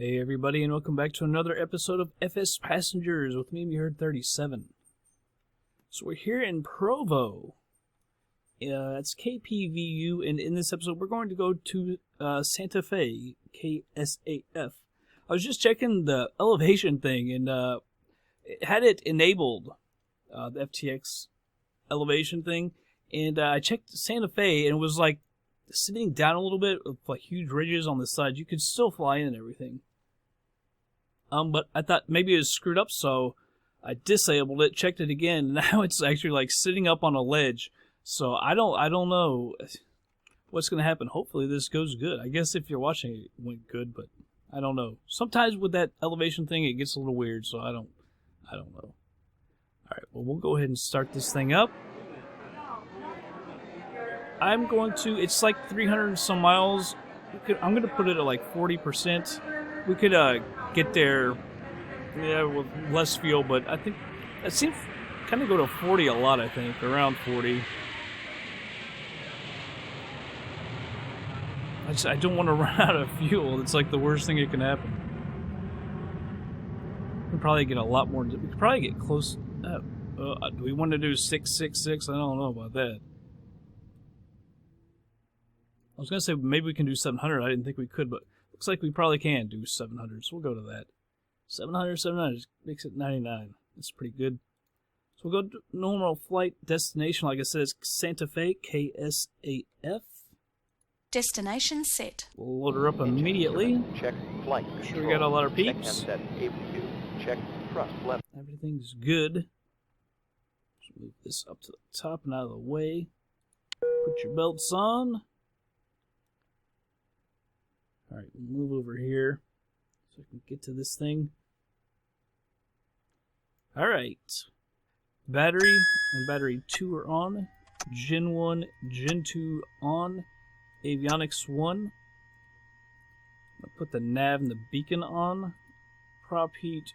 Hey everybody, and welcome back to another episode of FsPassengers with me, Herd 37. So we're here in Provo. That's KPVU, and in this episode we're going to go to Santa Fe, KSAF. I was just checking the elevation thing, and it had it enabled, the FTX elevation thing, and I checked Santa Fe, and it was like sitting down a little bit with like huge ridges on the side. You could still fly in and everything. But I thought maybe it was screwed up, so I disabled it, checked it again. Now it's actually like sitting up on a ledge. So I don't know what's gonna happen. Hopefully this goes good. I guess if you're watching it went good, but I don't know. Sometimes with that elevation thing it gets a little weird, so I don't know. Alright, well we'll go ahead and start this thing up. I'm going to, it's like 300 and some miles. I'm gonna put it at like 40%. We could get there, yeah, with less fuel, but I think it seems kind of go to 40 a lot. I think around 40. I don't want to run out of fuel. It's like the worst thing that can happen. We could probably get a lot more. We could probably get close. Do we want to do 666? I don't know about that. I was gonna say maybe we can do 700. I didn't think we could, but looks like we probably can do 700, so we'll go to that. 700 makes it 99. That's pretty good. So we'll go to normal flight destination. Like I said, it's Santa Fe, KSAF. Destination set. We'll load her up immediately. Check flight. Make sure we got all our peeps. Check handset cable queue. Check thrust left. Everything's good. Just move this up to the top and out of the way. Put your belts on. Alright, we'll move over here so I can get to this thing. Alright. Battery and battery 2 are on. Gen 1, Gen 2 on. Avionics 1. I'll put the nav and the beacon on. Probe heat.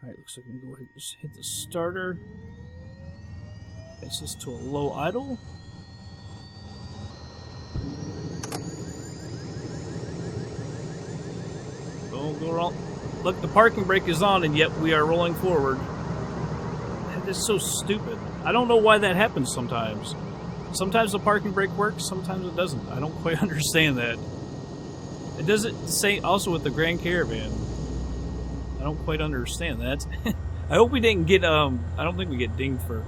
Alright, looks like we can go ahead and just hit the starter. Place this to a low idle. Don't go wrong. Look, the parking brake is on, and yet we are rolling forward. That is so stupid. I don't know why that happens sometimes. Sometimes the parking brake works, sometimes it doesn't. I don't quite understand that. It does it the same also with the Grand Caravan. I don't quite understand that. I hope we didn't get, I don't think we get dinged for,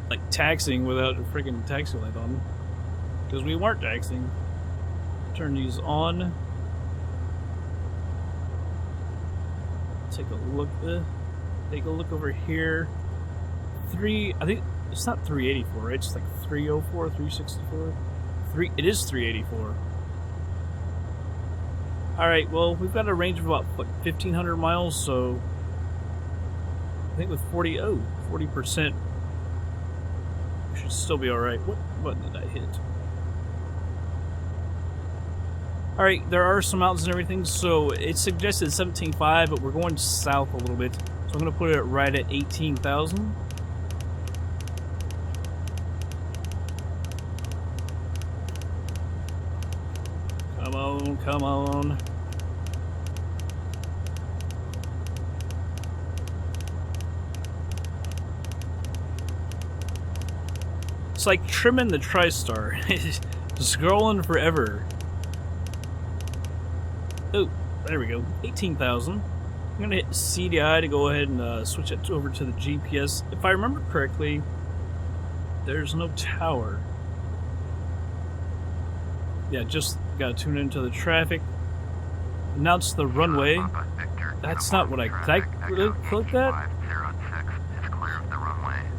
like, taxiing without a freaking taxi light on. Because we weren't taxiing. Turn these on. Take a look. Take a look over here. I think it's not 384, right? It's like 304, 364. It is 384. All right. Well, we've got a range of about 1,500 miles, so I think with 40%, we should still be all right. What button did I hit? Alright, there are some mountains and everything, so it suggested 17.5, but we're going south a little bit. So I'm going to put it right at 18,000. Come on, come on. It's like trimming the TriStar. Scrolling forever. Oh, there we go. 18,000. I'm going to hit CDI to go ahead and switch it over to the GPS. If I remember correctly, there's no tower. Yeah, just got to tune into the traffic. Announce the runway. That's not what I... Did I really click that?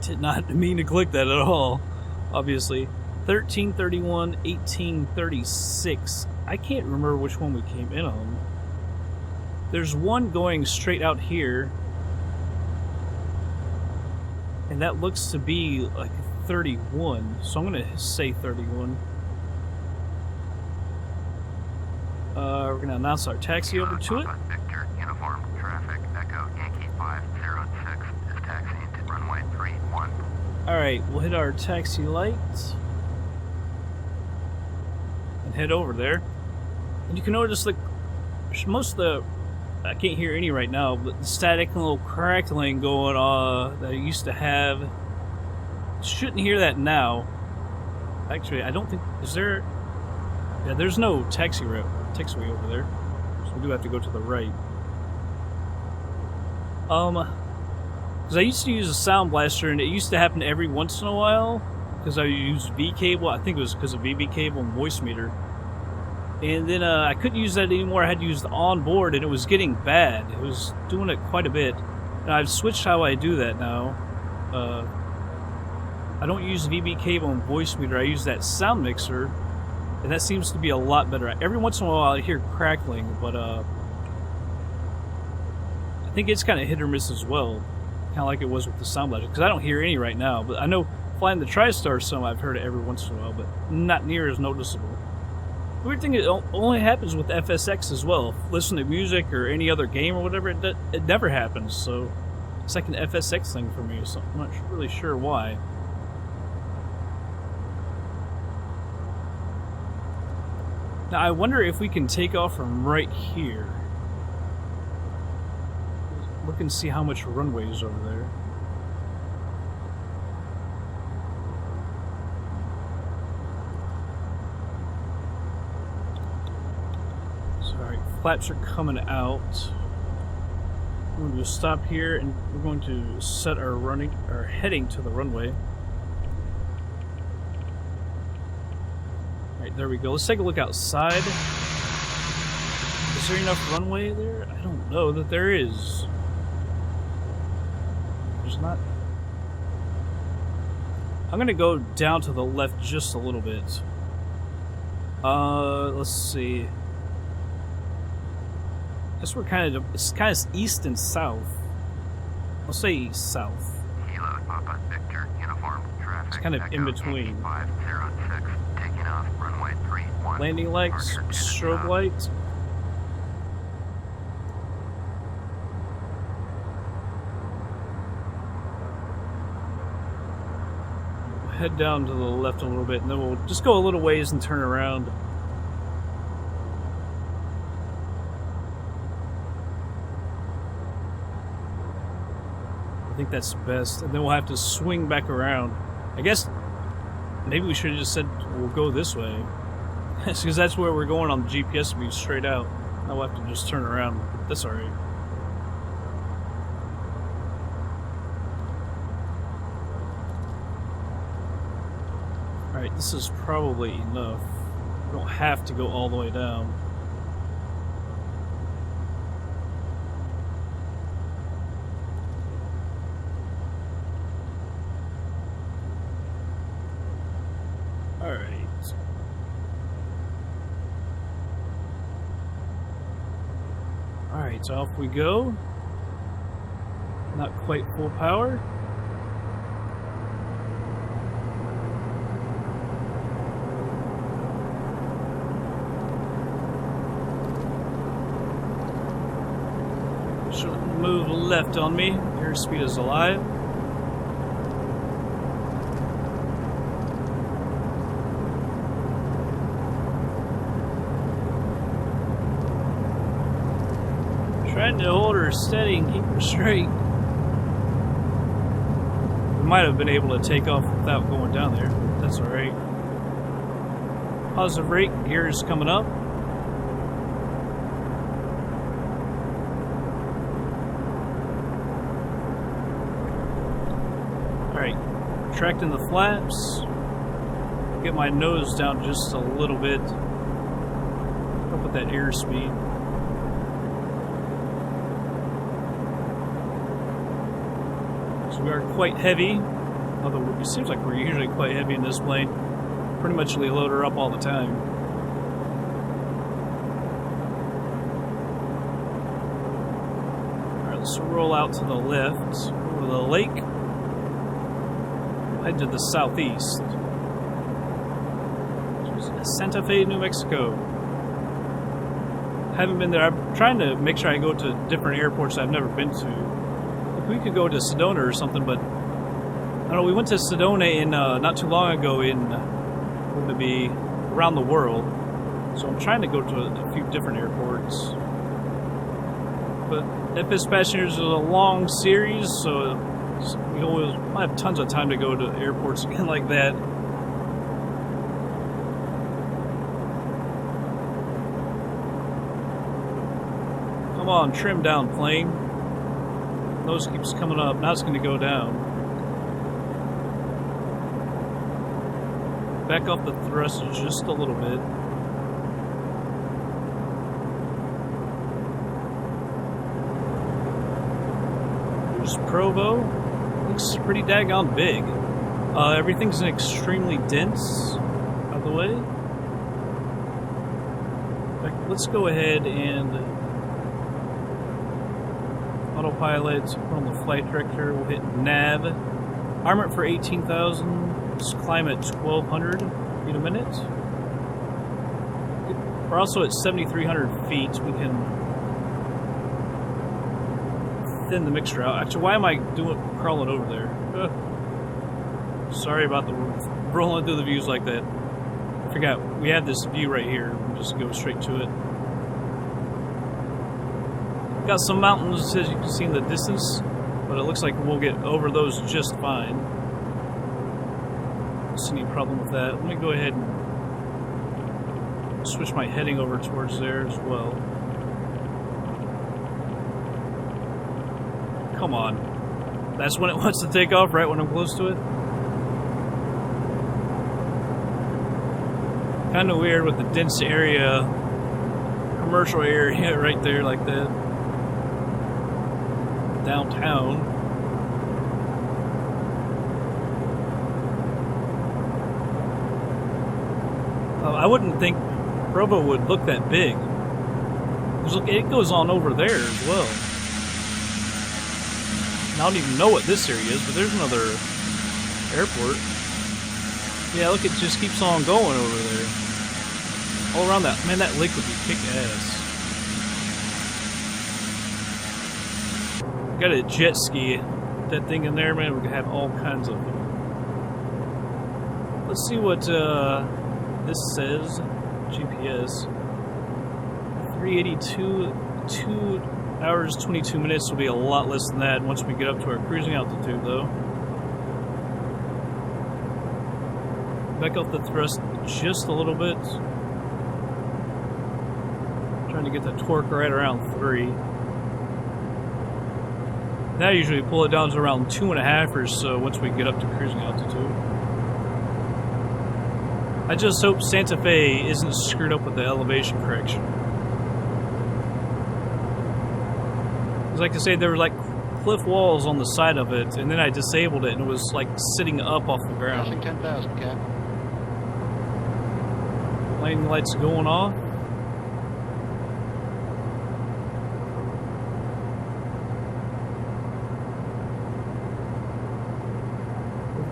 Did not mean to click that at all, obviously. 1331, 1836. I can't remember which one we came in on. There's one going straight out here. And that looks to be like 31. So I'm going to say 31. We're going to announce our taxi over to it. Victor, uniform traffic, Echo Yankee 506 is taxiing to runway 31. Alright, we'll hit our taxi lights. head over there. And you can notice, like, most of the... I can't hear any right now, but the static and little crackling going on that I used to have. Shouldn't hear that now. Actually, I don't think... Is there... Yeah, there's no taxiway over there. So we do have to go to the right. Because I used to use a sound blaster, and it used to happen every once in a while. Because I used V cable. I think it was because of VB cable and voice meter. And then I couldn't use that anymore. I had to use the onboard, and it was getting bad. It was doing it quite a bit. And I've switched how I do that now. I don't use VB cable and voice meter. I use that sound mixer, and that seems to be a lot better. Every once in a while I hear crackling, but I think it's kind of hit or miss as well. Kind of like it was with the sound blaster. Because I don't hear any right now. But I know flying the TriStar some, I've heard it every once in a while, but not near as noticeable. The weird thing, it only happens with FSX as well. Listen to music or any other game or whatever, it never happens. So it's like an FSX thing for me. So I'm not really sure why. Now I wonder if we can take off from right here. Look and see how much runway is over there. Flaps are coming out. We're going to stop here, and we're going to set our heading to the runway. Alright, there we go. Let's take a look outside. Is there enough runway there? I don't know that there is. There's not. I'm going to go down to the left just a little bit. Let's see. Guess we're it's kind of east and south. I'll say south. Kilo Papa Victor uniform traffic. It's kind of in between. 506 taking off runway 31. Landing lights, strobe lights. We'll head down to the left a little bit, and then we'll just go a little ways and turn around. I think that's best, and then we'll have to swing back around. I guess maybe we should have just said we'll go this way, because that's where we're going on the GPS to be straight out. Now we'll have to just turn around, but that's alright. Alright, this is probably enough. We don't have to go all the way down. Alright, so off we go. Not quite full power. Should move left on me. Airspeed is alive. Trying to hold her steady and keep her straight. We might have been able to take off without going down there, but that's alright. Positive rate, gears coming up. Alright, retracting the flaps. Get my nose down just a little bit. Up with that airspeed. We are quite heavy, although it seems like we're usually quite heavy in this plane. Pretty much we load her up all the time. Alright, let's roll out to the left, over the lake. Head to the southeast. Santa Fe, New Mexico. Haven't been there. I'm trying to make sure I go to different airports I've never been to. We could go to Sedona or something, but I don't know. We went to Sedona in not too long ago in what would it be around the world. So I'm trying to go to a few different airports. But FsPassengers is a long series, so we always have tons of time to go to airports again like that. Come on, trim down, plane. Nose keeps coming up. Now it's going to go down. Back off the thrust just a little bit. There's Provo. Looks pretty daggone big. Everything's extremely dense, by the way. Let's go ahead and autopilot, put on the flight director, we'll hit nav. Arm it for 18,000. Let's climb at 1,200 feet a minute. We're also at 7,300 feet. We can thin the mixture out. Actually, why am I crawling over there? Sorry about the rolling through the views like that. I forgot we have this view right here. We'll just go straight to it. Got some mountains, as you can see in the distance, but it looks like we'll get over those just fine. Don't see any problem with that. Let me go ahead and switch my heading over towards there as well. Come on. That's when it wants to take off, right when I'm close to it? Kind of weird with the dense area, commercial area right there like that. Downtown. I wouldn't think Provo would look that big. It goes on over there as well. And I don't even know what this area is, but there's another airport. Yeah, look, it just keeps on going over there. All around that. Man, that lake would be kick-ass. Got a jet ski. That thing in there, man, we could have all kinds of them. Let's see what this says. GPS. 382, 2 hours, 22 minutes will be a lot less than that once we get up to our cruising altitude, though. Back off the thrust just a little bit. Trying to get the torque right around 3. Now I usually pull it down to around 2.5 or so once we get up to cruising altitude. I just hope Santa Fe isn't screwed up with the elevation correction. Because like I say, there were like cliff walls on the side of it, and then I disabled it and it was like sitting up off the ground. Passing 10,000, Cap. Landing lights going off.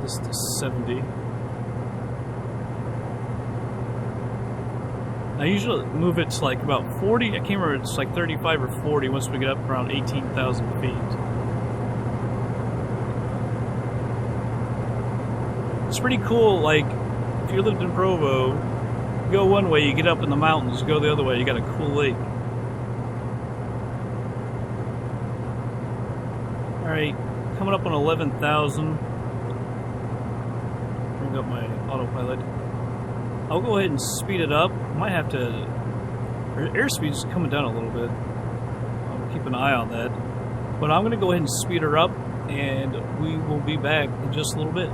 This to 70. I usually move it to like about 40. I can't remember, it's like 35 or 40 once we get up around 18,000 feet. It's pretty cool, like, if you lived in Provo, you go one way, you get up in the mountains, you go the other way, you got a cool lake. Alright, coming up on 11,000. Bring up my autopilot. I'll go ahead and speed it up. Might have to... Airspeed's coming down a little bit. I'll keep an eye on that. But I'm going to go ahead and speed her up, and we will be back in just a little bit.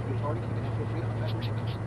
Airspeed Authority, you can now feel free to unfasten your seatbelts.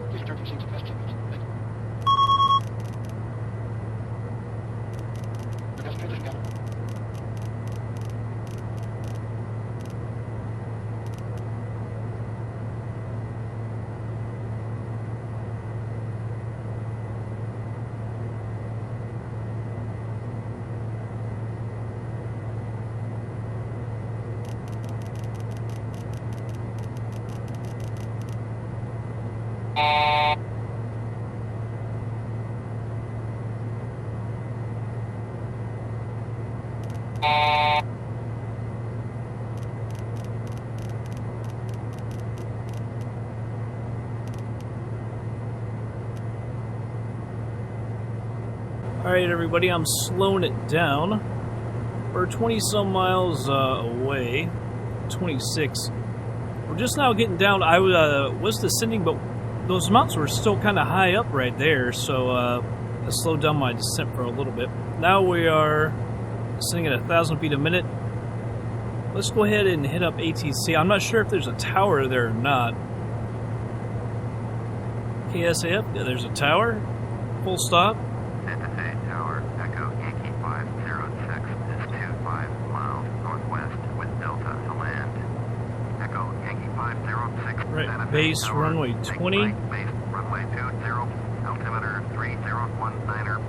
Please return to your seats and fasten seatbelts. Thank you. Request transition counter. Alright everybody, I'm slowing it down. We're 20 some miles away. 26. We're just now getting down. I was descending, but those mountains were still kind of high up right there, so I slowed down my descent for a little bit. Now we are sitting at 1,000 feet a minute. Let's go ahead and hit up ATC. I'm not sure if there's a tower there or not. KSAF, yeah, there's a tower. Full stop. Santa Fe Tower, Echo Yankee 506 is 25 miles northwest with Delta to land. Echo Yankee 506. Right, Santa Fe base Tower, runway 20. right, base runway 20, altimeter 3019er.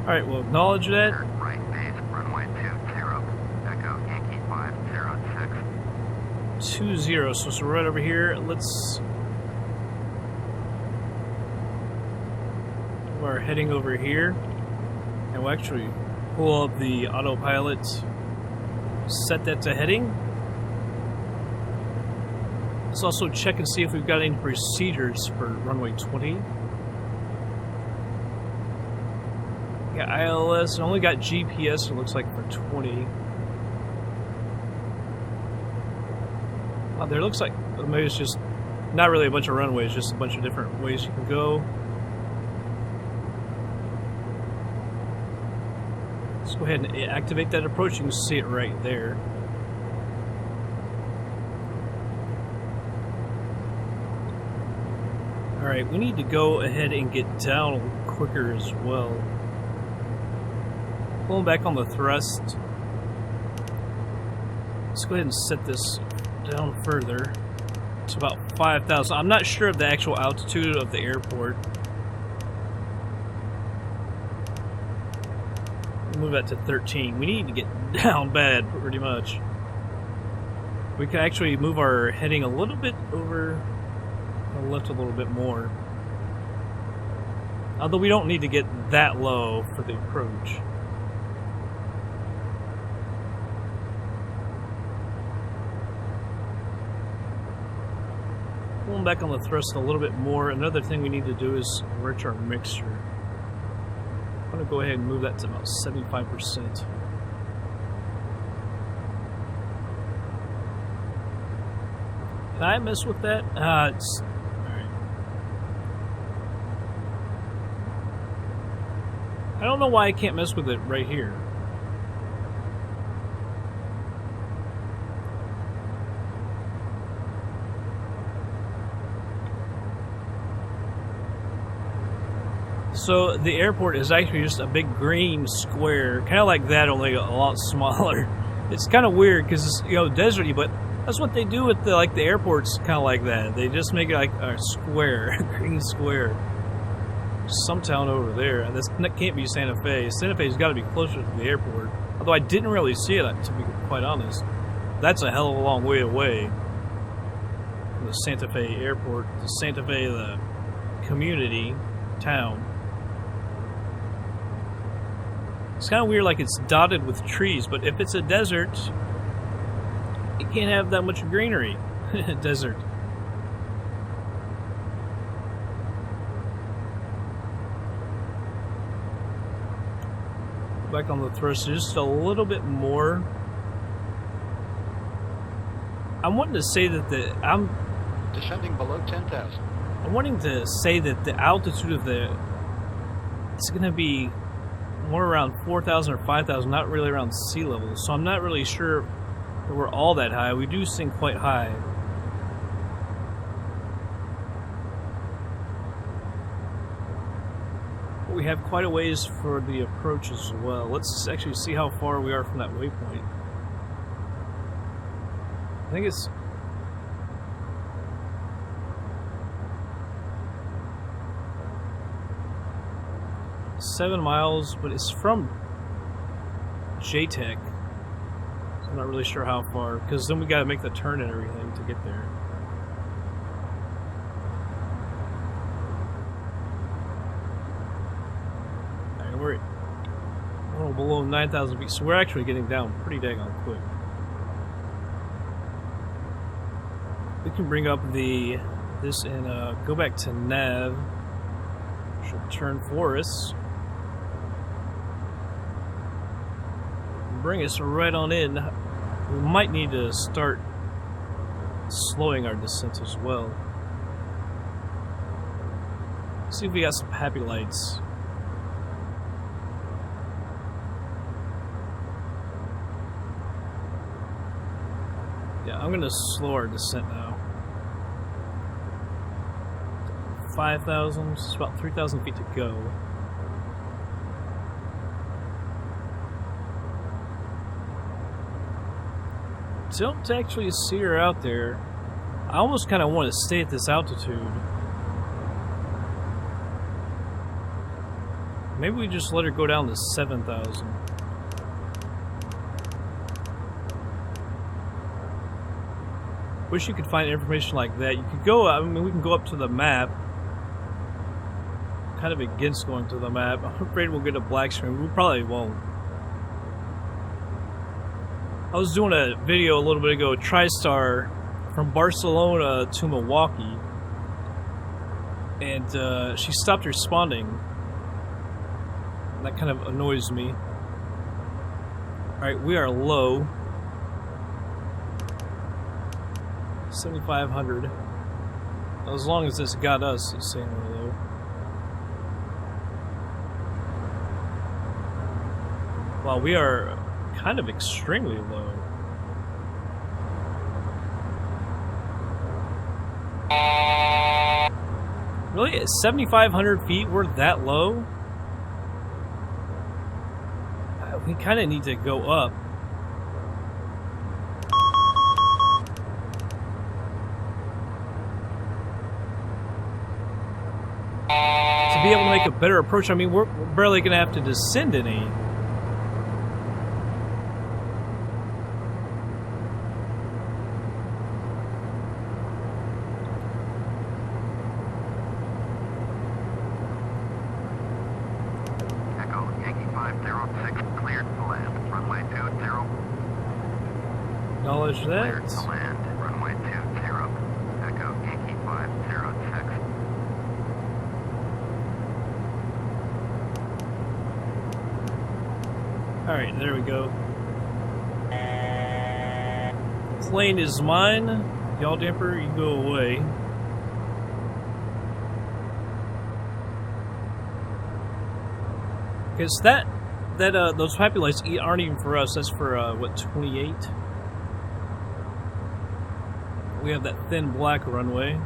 Alright, we'll acknowledge that. Right, base runway 20, Echo Yankee 506. 20, so we're right over here. Let's... We're heading over here. And we'll actually pull up the autopilot, set that to heading. Let's also check and see if we've got any procedures for runway 20. Yeah, ILS, only got GPS, it looks like, for 20. There looks like, maybe it's just not really a bunch of runways, just a bunch of different ways you can go. go ahead and activate that approach. You can see it right there. Alright, we need to go ahead and get down a little quicker as well. Pulling back on the thrust. Let's go ahead and set this down further. It's about 5,000. I'm not sure of the actual altitude of the airport. Move that to 13. We need to get down bad, pretty much. We can actually move our heading a little bit over the left a little bit more. Although we don't need to get that low for the approach. Pulling back on the thrust a little bit more. Another thing we need to do is enrich our mixture. I'm going to go ahead and move that to about 75%. Can I mess with that? It's... Alright. I don't know why I can't mess with it right here. So the airport is actually just a big green square, kind of like that, only a lot smaller. It's kind of weird because it's, you know, deserty, but that's what they do with the airports, kind of like that. They just make it like a square, a green square. Some town over there. That can't be Santa Fe. Santa Fe's got to be closer to the airport. Although I didn't really see it, to be quite honest. That's a hell of a long way away from the Santa Fe airport. The Santa Fe, the community, town. It's kind of weird, like it's dotted with trees, but if it's a desert, it can't have that much greenery. Desert. Back on the thrust just a little bit more. I'm wanting to say that Descending below 10,000. I'm wanting to say that the altitude of it's going to be more around 4,000 or 5,000, not really around sea level. So I'm not really sure that we're all that high. We do sing quite high. But we have quite a ways for the approach as well. Let's actually see how far we are from that waypoint. I think it's... ...7 miles, but it's from JTech. So I'm not really sure how far, because then we got to make the turn and everything to get there. Alright, we're a little below 9,000 feet, so we're actually getting down pretty daggone quick. We can bring up this and go back to nav. Should turn for us. Bring us right on in. We might need to start slowing our descent as well. See if we got some happy lights. Yeah, I'm gonna slow our descent now. 5,000, it's about 3,000 feet to go. Don't actually see her out there. I almost kind of want to stay at this altitude. Maybe we just let her go down to 7,000. Wish you could find information like that. You could go, I mean, we can go up to the map. Kind of against going to the map. I'm afraid we'll get a black screen. We probably won't. I was doing a video a little bit ago, TriStar from Barcelona to Milwaukee, and she stopped responding. That kind of annoys me. Alright, we are low. 7,500. As long as this got us, it's saying we're low. Wow, we are kind of extremely low. Really? At 7,500 feet, we're that low? We kind of need to go up. To be able to make a better approach, I mean, we're barely going to have to descend any. Echo, Yankee 506, cleared to land. Runway 20. Acknowledge Cleared that. to land. Runway 20. Echo, Yankee 506. Alright, there we go. Plane is mine. Yaw damper, you go away. Because those happy lights aren't even for us. That's for what, 28? We have that thin black runway.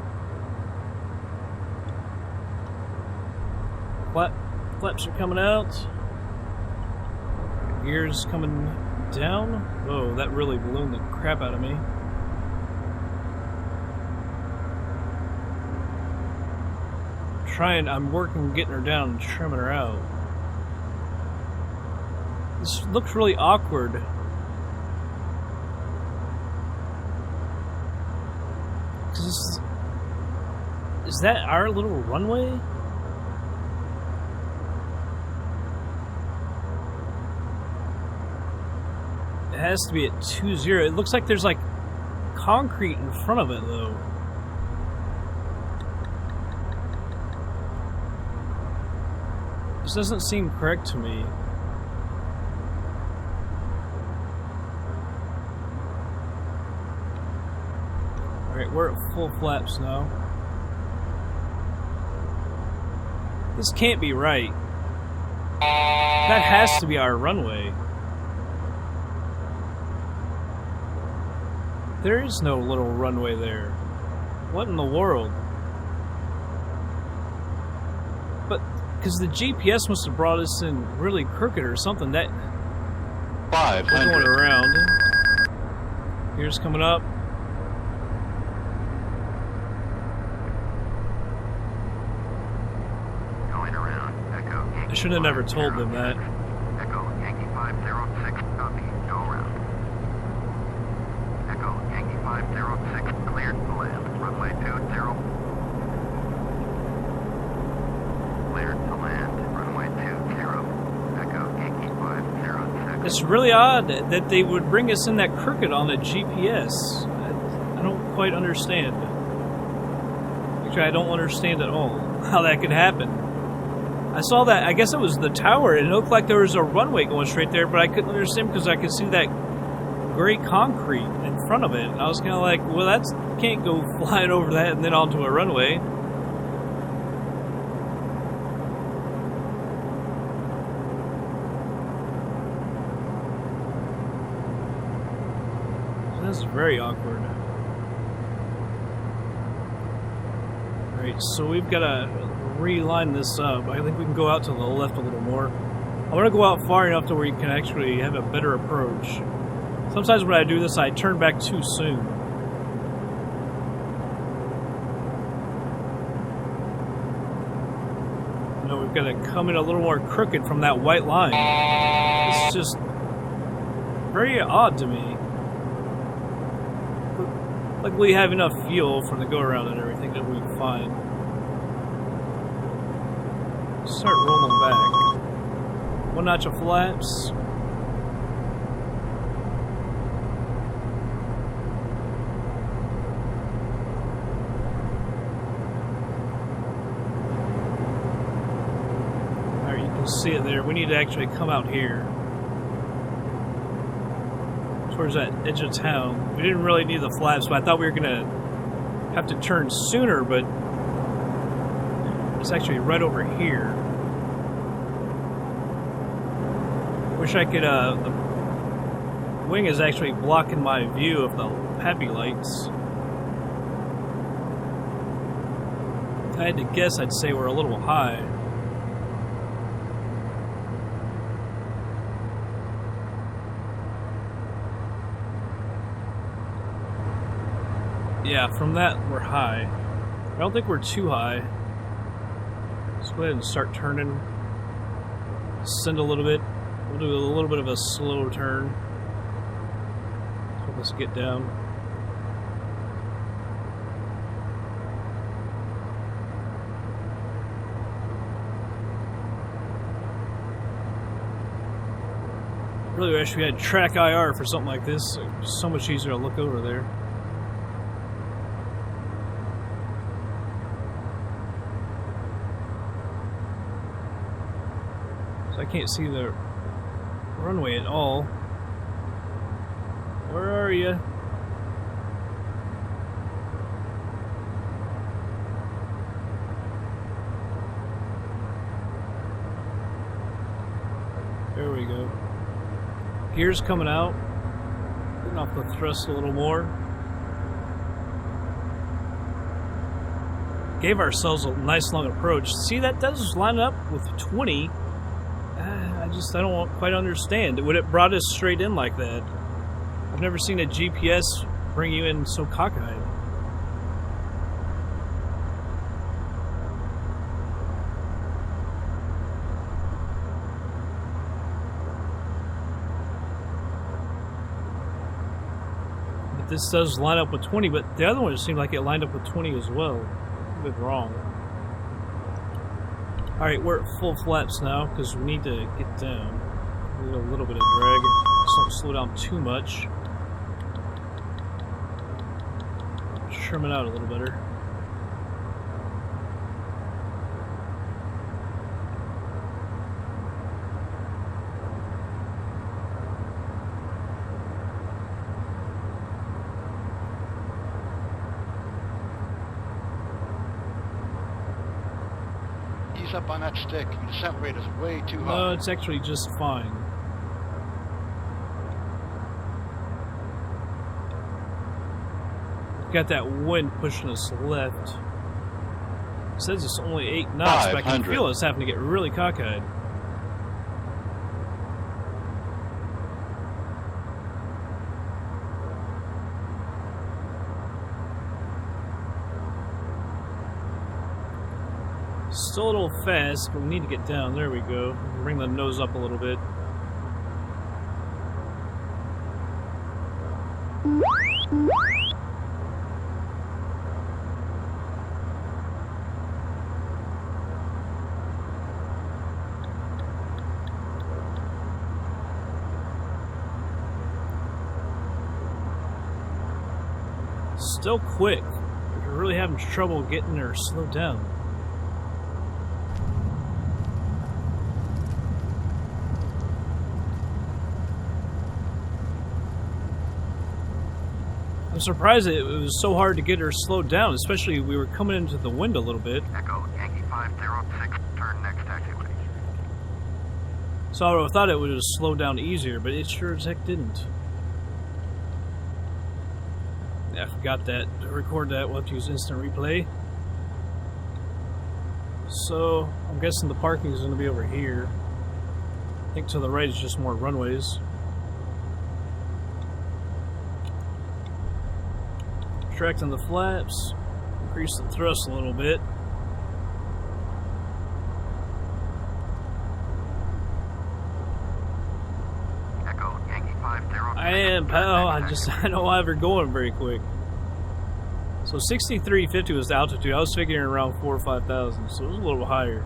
Flaps are coming out. Gears coming down. Whoa, that really ballooned the crap out of me. I'm working getting her down and trimming her out. This looks really awkward. Is that our little runway? It has to be at 20. It looks like there's like concrete in front of it though. This doesn't seem correct to me. Alright, we're at full flaps now. This can't be right. That has to be our runway. There is no little runway there. What in the world? But, because the GPS must have brought us in really crooked or something. That 500. we're going around. Here's coming up. Going around. Echo, Yankee I should have never told them that. Echo, Yankee 506, copy. Go around. Echo, Yankee 506, cleared to land. Runway 20. Cleared to land. Runway 20. Echo, Yankee 506. It's really odd that they would bring us in that crooked on the GPS. I don't quite understand. Actually, I don't understand at all how that could happen. I saw that, I guess it was the tower, and it looked like there was a runway going straight there, but I couldn't understand because I could see that gray concrete in front of it. And I was kind of like, well, that can't go flying over that and then onto a runway. That's very awkward. Alright, so we've got to reline this up. I think we can go out to the left a little more. I want to go out far enough to where you can actually have a better approach. Sometimes when I do this, I turn back too soon. You know, we've got to come in a little more crooked from that white line. It's just very odd to me. Like we have enough fuel for the go-around and everything that we can find. Start rolling back. One notch of flaps. Alright, you can see it there. We need to actually come out here. Towards that edge of town. We didn't really need the flaps, but I thought we were going to have to turn sooner, but it's actually right over here. Wish I could, the wing is actually blocking my view of the happy lights. If I had to guess, I'd say we're a little high. Yeah, from that, we're high. I don't think we're too high. Let's go ahead and start turning. Send a little bit. We'll do a little bit of a slow turn. Let's get down. Really wish we had track IR for something like this. It's so much easier to look over there. So I can't see the runway at all. Where are you? There we go. Gears coming out. Getting off the thrust a little more. Gave ourselves a nice long approach. See, that does line up with 20. I don't quite understand. Would it brought us straight in like that? I've never seen a GPS bring you in so cockeyed. But this does line up with 20, but the other one seemed like it lined up with 20 as well. A bit wrong. Alright, we're at full flaps now because we need to get down. We need a little bit of drag. Just don't slow down too much. Trim it out a little better. Ease up on that stick. Your descent rate is way too high. No, it's actually just fine. Got that wind pushing us left. It says it's only 8 knots, but I can feel us having to get really cockeyed. Still a little fast, but we need to get down. There we go. Bring the nose up a little bit. Still quick. We're really having trouble getting her slowed down. I'm surprised it was so hard to get her slowed down, especially we were coming into the wind a little bit. Echo Yankee 506, turn next taxiway. So I thought it would have slowed down easier, but it sure as heck didn't. Yeah, I forgot that. To record that, we'll have to use instant replay. So, I'm guessing the parking is going to be over here. I think to the right is just more runways. Retracting the flaps. Increase the thrust a little bit. Echo Yankee 506. I am, pal. I don't have her going very quick. So 6350 was the altitude. I was figuring around 4,000 or 5,000, so it was a little higher.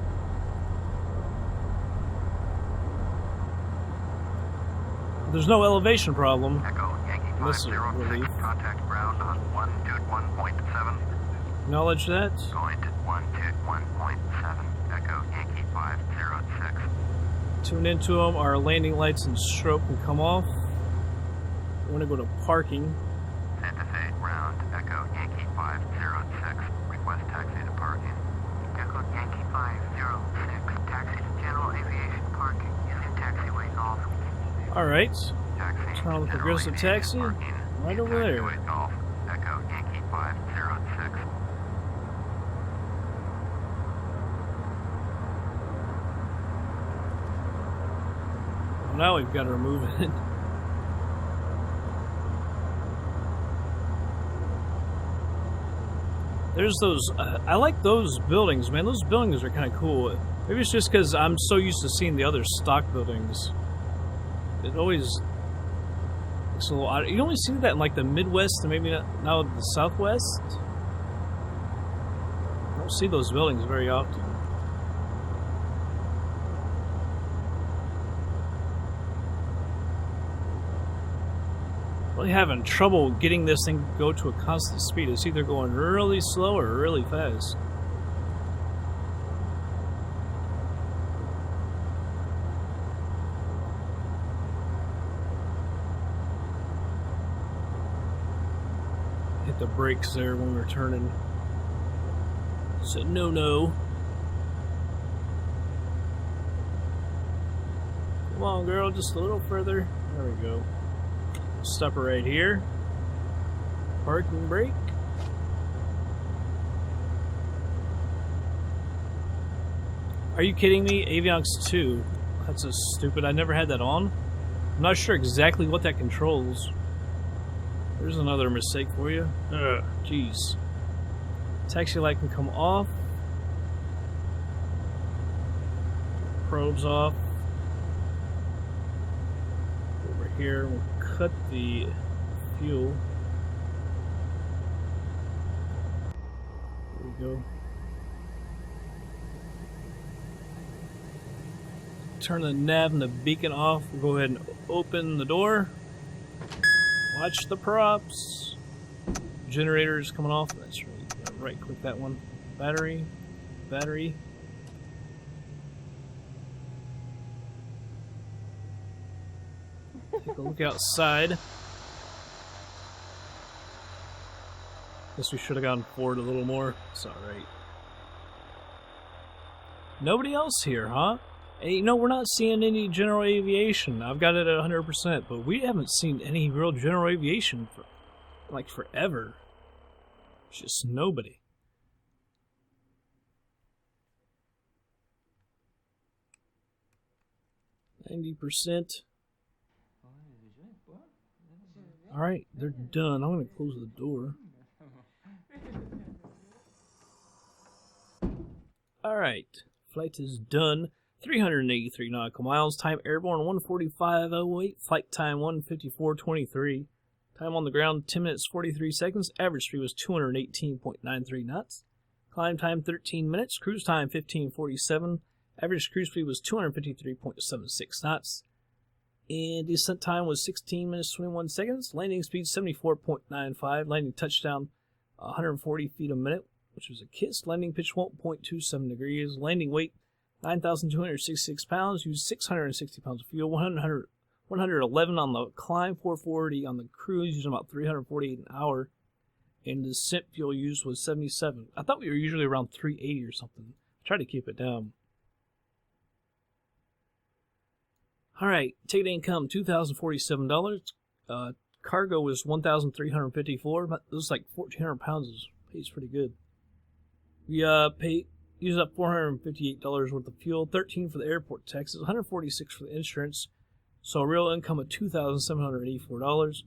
There's no elevation problem. Echo Yankee This is 506, relief. contact ground on 121.7. Acknowledge that. Going to 121.7. Echo Yankee 506. Tune into them. Our landing lights and strobe can come off. We're going to go to parking. Santa Fe ground, Echo Yankee 506. Request taxi to parking. Echo Yankee 506. Taxi to general aviation parking. Using taxiway off. Alright. Taxi. Turn on the progressive taxi. Right over there. Golf. Echo Yankee 506. Well, now we've got to remove it. There's those, I like those buildings, man. Those buildings are kind of cool. Maybe it's just because I'm so used to seeing the other stock buildings. It always looks a little odd. You only see that in like the Midwest and maybe not now the Southwest. I don't see those buildings very often. Really having trouble getting this thing to go to a constant speed. It's either going really slow or really fast. Hit the brakes there when we were turning. So no. Come on, girl, just a little further. There we go. Stop her right here. Parking brake. Are you kidding me? Avionics 2. That's so stupid. I never had that on. I'm not sure exactly what that controls. There's another mistake for you. Ugh, jeez. Taxi light can come off. Probes off. Over here, we'll cut the fuel. There we go. Turn the nav and the beacon off. We'll go ahead and open the door. Watch the props. Generator's coming off. That's right. Right click that one. Battery. Battery. Take a look outside. Guess we should have gone forward a little more. It's alright. Nobody else here, huh? Hey, you know, we're not seeing any general aviation. I've got it at 100%, but we haven't seen any real general aviation for, like, forever. It's just nobody. %. Alright, they're done. I'm going to close the door. Alright, flight is done. 383 nautical miles. Time airborne 1:45:08. Flight time 1:54:23. Time on the ground 10 minutes 43 seconds. Average speed was 218.93 knots. Climb time 13 minutes. Cruise time 15:47. Average cruise speed was 253.76 knots. And descent time was 16 minutes 21 seconds. Landing speed 74.95. Landing touchdown 140 feet a minute, which was a kiss. Landing pitch 1.27 degrees. Landing weight 9,266 pounds. Used 660 pounds of fuel. 111 on the climb. 440 on the cruise. Using about 348 an hour. And the descent fuel used was 77. I thought we were usually around 380 or something. I tried to keep it down. Alright, ticket income $2,047. Cargo was $1,354. But it was like 1,400 pounds. Pays pretty good. We used up $458 worth of fuel, $13 for the airport taxes, $146 for the insurance. So a real income of $2,784.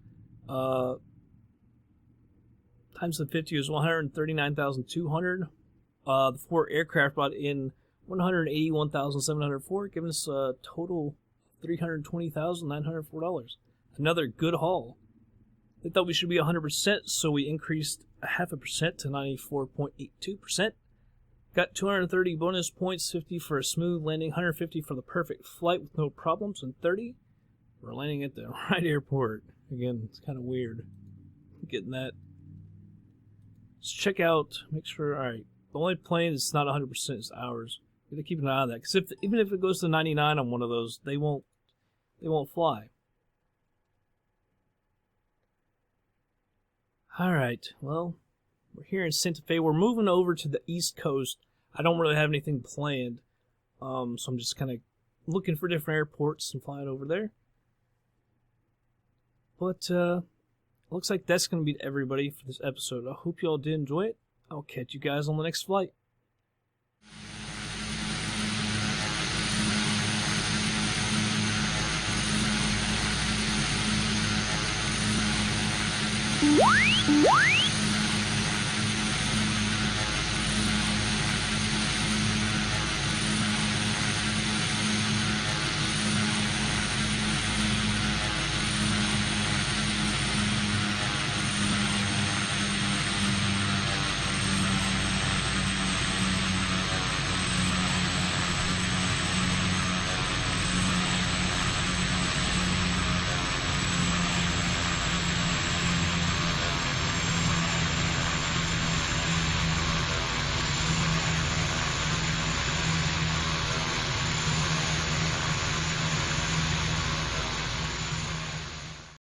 Times the 50 is $139,200. The 4 aircraft brought in $181,704, giving us a total $320,904. Another good haul. They thought we should be 100%, so we increased 0.5% to 94.82%. Got 230 bonus points, 50 for a smooth landing, 150 for the perfect flight with no problems, and 30 for landing at the right airport. Again, it's kind of weird getting that. Let's check out, make sure, alright, the only plane that's not 100% is ours. We gotta keep an eye on that, because even if it goes to 99 on one of those, they won't fly. Alright, well, we're here in Santa Fe. We're moving over to the East Coast. I don't really have anything planned, so I'm just kind of looking for different airports and flying over there. But looks like that's going to be everybody for this episode. I hope you all did enjoy it. I'll catch you guys on the next flight. What?